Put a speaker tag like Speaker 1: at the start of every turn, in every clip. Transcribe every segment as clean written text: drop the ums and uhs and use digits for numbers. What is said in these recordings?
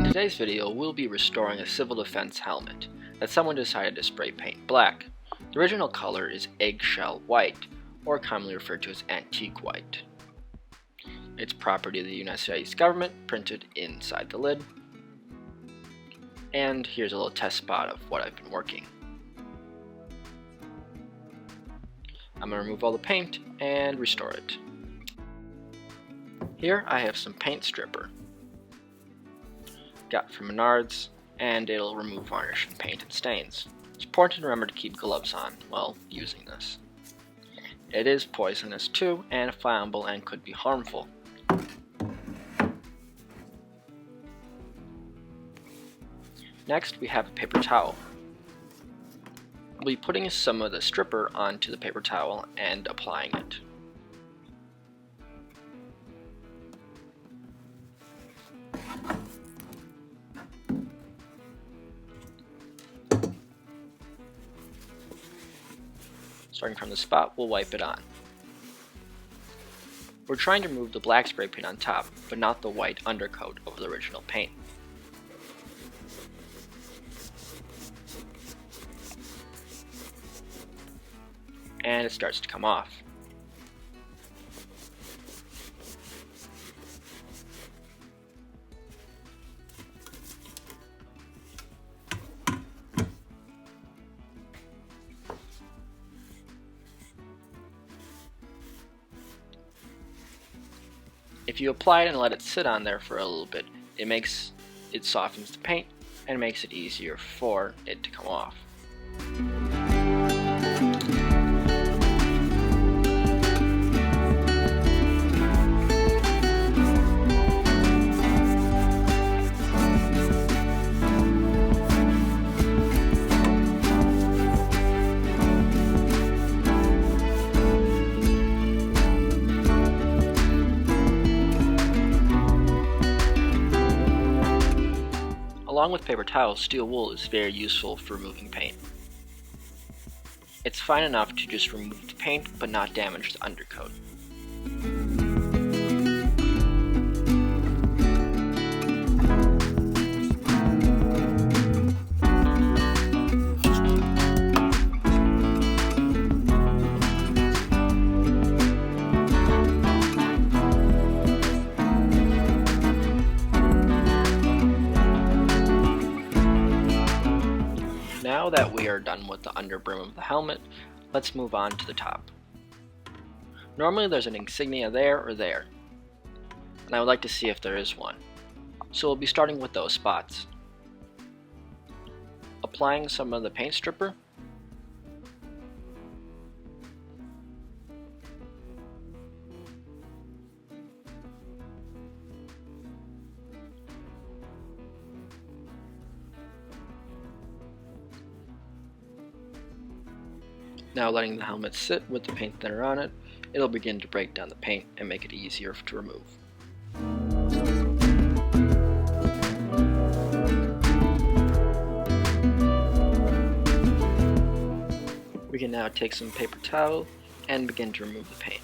Speaker 1: today's video, we'll be restoring a civil defense helmet that someone decided to spray paint black. The original color is eggshell white, or commonly referred to as antique white. It's property of the United States government, printed inside the lid. And here's a little test spot of what I've been working. I'm going to remove all the paint and restore it. Here I have some paint stripper. Got from Menards, and it'll remove varnish and paint and stains. It's important to remember to keep gloves on while using this. It is poisonous too, and flammable, and could be harmful. Next we have a paper towel. We'll be putting some of the stripper onto the paper towel and applying it. Starting from the spot, we'll wipe it on. We're trying to remove the black spray paint on top, but not the white undercoat of the original paint. And it starts to come off. If you apply it and let it sit on there for a little bit, it softens the paint and makes it easier for it to come off. Along with paper towels, steel wool is very useful for removing paint. It's fine enough to just remove the paint, but not damage the undercoat. Now that we are done with the underbrim of the helmet, let's move on to the top. Normally there's an insignia there or there, and I would like to see if there is one. So we'll be starting with those spots. Applying some of the paint stripper. Now letting the helmet sit with the paint thinner on it, it'll begin to break down the paint and make it easier to remove. We can now take some paper towel and begin to remove the paint.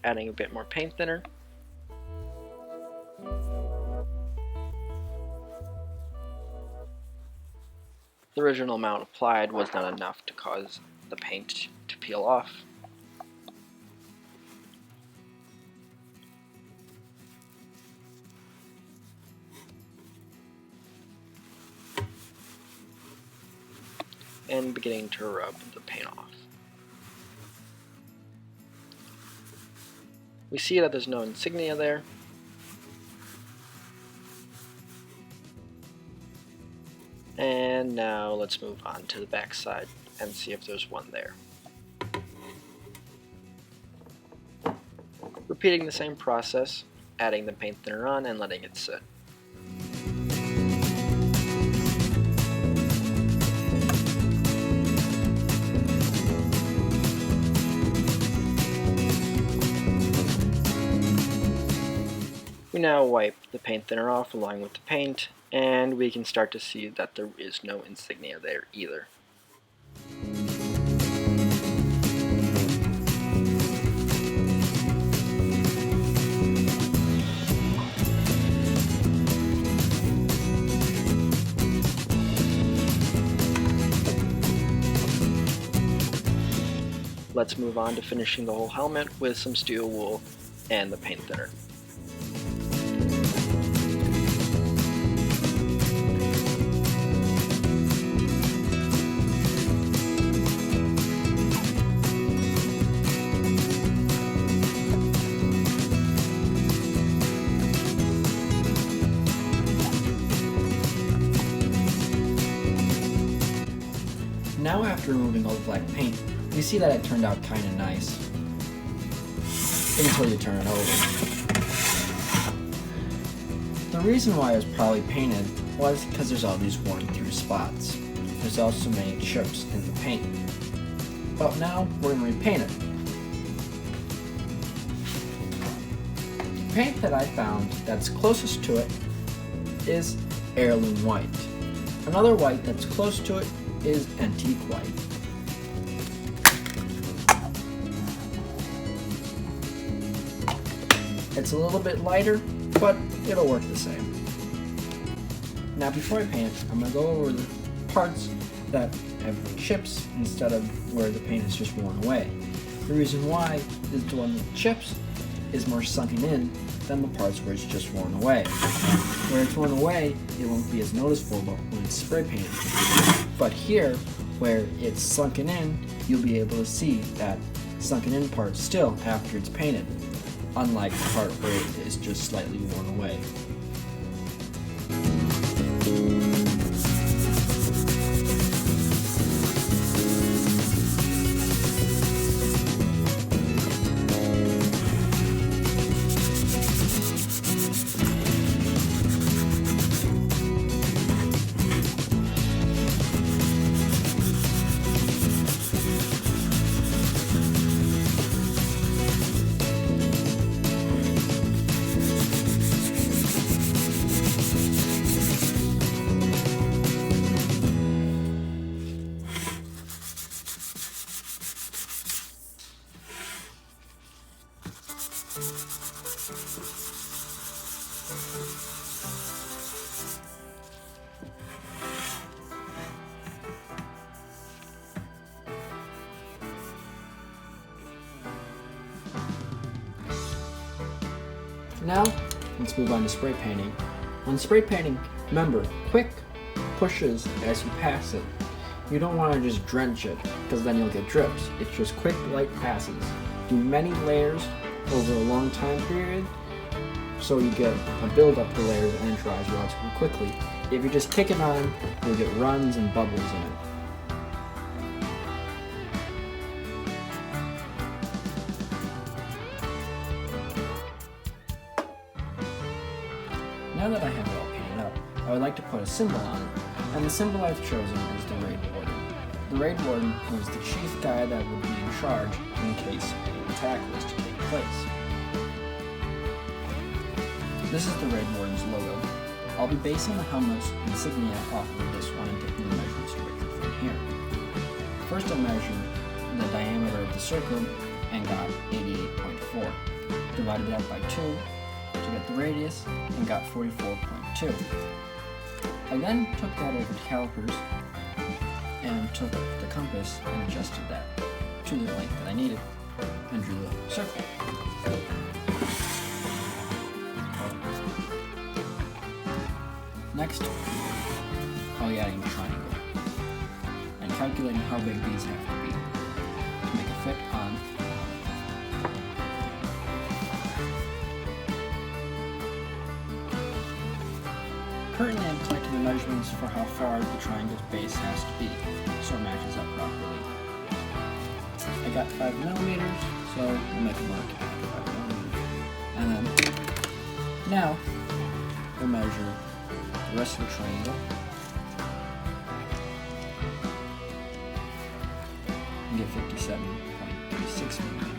Speaker 1: Adding a bit more paint thinner. The original amount applied was not enough to cause the paint to peel off. And beginning to rub the paint off. We see that there's no insignia there. And now let's move on to the back side and see if there's one there. Repeating the same process, adding the paint thinner on and letting it sit. We now wipe the paint thinner off along with the paint, and we can start to see that there is no insignia there either. Let's move on to finishing the whole helmet with some steel wool and the paint thinner.
Speaker 2: Now after removing all the black paint, you see that it turned out kind of nice. Until you turn it over. The reason why it was probably painted was because there's all these worn through spots. There's also many chips in the paint. But now we're going to repaint it. The paint that I found that's closest to it is heirloom white. Another white that's close to it is antique white. It's a little bit lighter, but it'll work the same. Now before I paint it, I'm going to go over the parts that have chips instead of where the paint is just worn away. The reason why is the one with chips is more sunken in than the parts where it's just worn away. Where it's worn away, it won't be as noticeable when it's spray painted. But here, where it's sunken in, you'll be able to see that sunken in part still after it's painted, unlike the part where it is just slightly worn away. Now, let's move on to spray painting. When spray painting, remember, quick pushes as you pass it. You don't want to just drench it, because then you'll get drips. It's just quick, light passes. Do many layers over a long time period, so you get a build up the layers and it dries relatively quickly. If you just kick it on, you'll get runs and bubbles in it. Now that I have it all painted up, I would like to put a symbol on it, and the symbol I've chosen is the Raid Warden. The Raid Warden was the chief guy that would be in charge in case an attack was to take place. This is the Raid Warden's logo. I'll be basing the helmet's insignia off of this one and taking the measurements directly from here. First I measured the diameter of the circle and got 88.4. Divided that by 2 to get the radius and got 44.2. I then took that over to calipers and took the compass and adjusted that to the length that I needed and drew the circle. Next, I'll be adding the triangle and calculating how big these have to be to make a fit on. Currently I'm collecting the measurements for how far the triangle's base has to be, so it matches up properly. I got 5 millimeters, so we'll make a mark at 5 millimeters. And then, now, we'll measure the rest of the triangle. And get 57.36 millimeters.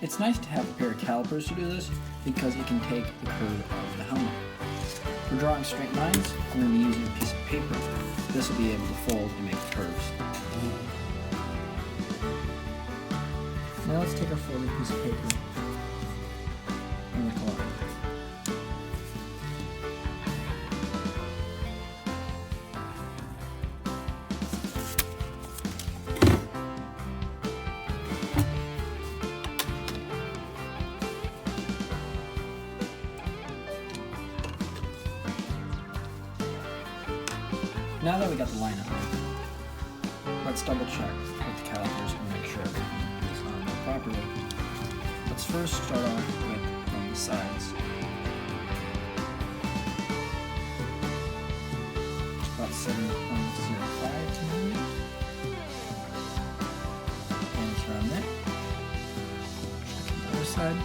Speaker 2: It's nice to have a pair of calipers to do this because it can take the curve of the helmet. For drawing straight lines, I'm going to be using a piece of paper. This will be able to fold and make curves. Now let's take our folded piece of paper and look along. Now that we got the line on, let's double check with the calipers and make sure everything is on there properly. Let's first start off with one of the sides. About 7.05 to millimeter. And it's around there. Check the other side.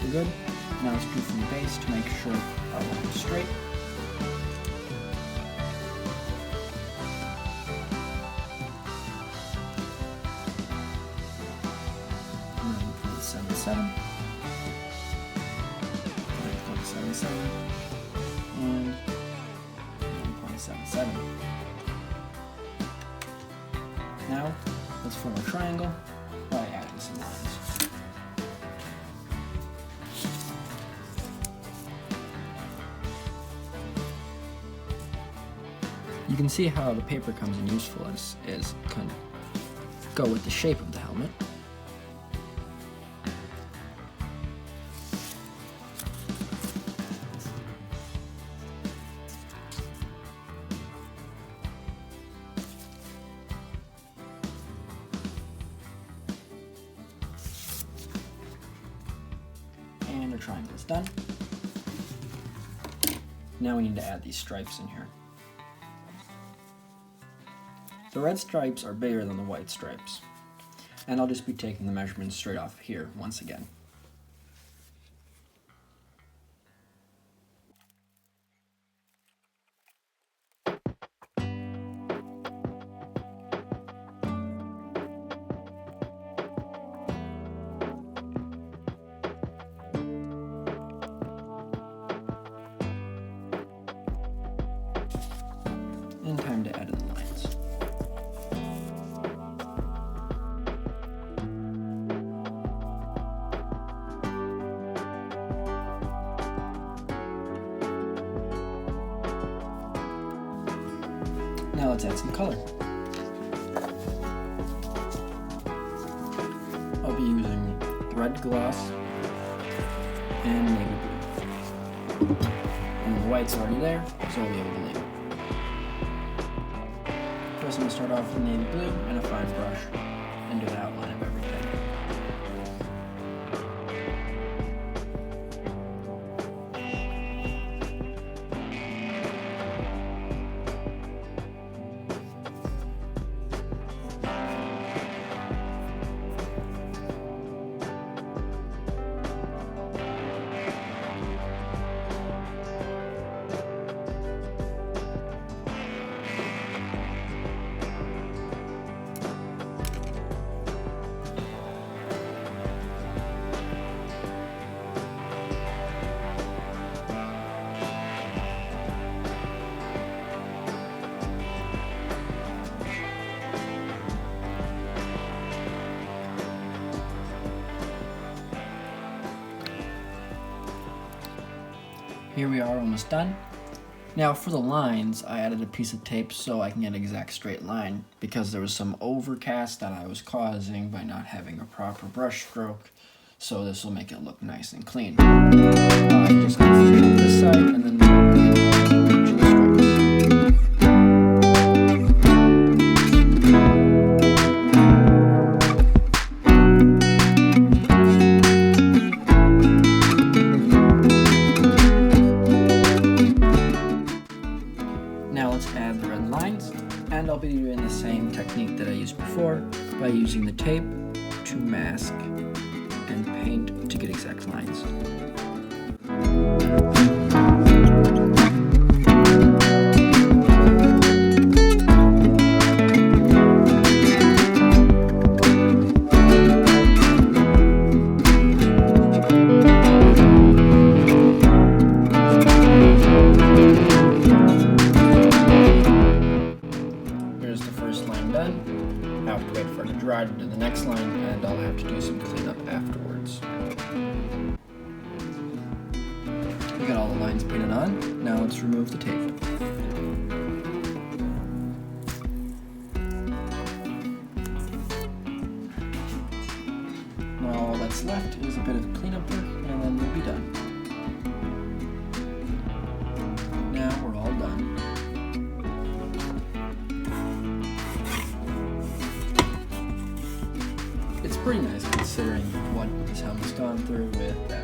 Speaker 2: We're good. Now let's do from the base to make sure our line is straight. And then 0.77. 0.77. And 1.77. Now, let's form a triangle by adding some lines. You can see how the paper comes in useful is kind of go with the shape of the helmet. And our triangle is done. Now we need to add these stripes in here. The red stripes are bigger than the white stripes, and I'll just be taking the measurements straight off here once again. And time to add in the lines. Now let's add some color. I'll be using red gloss and navy blue. And the white's already there, so I'll be able to leave it. First I'm going to start off with navy blue and a fine brush and do the outline of everything. Here we are, almost done. Now for the lines, I added a piece of tape so I can get an exact straight line because there was some overcast that I was causing by not having a proper brush stroke. So this will make it look nice and clean. I'm just going to finish this side and then each of the stripes. Now let's add the red lines, and I'll be doing the same technique that I used before by using the tape to mask and paint to get exact lines. Now I have to wait for it to dry to do the next line, and I'll have to do some cleanup afterwards. We got all the lines painted on. Now let's remove the tape. Now all that's left is a bit of cleanup work, and then we'll be done. Now we're all done. this helmet's gone through with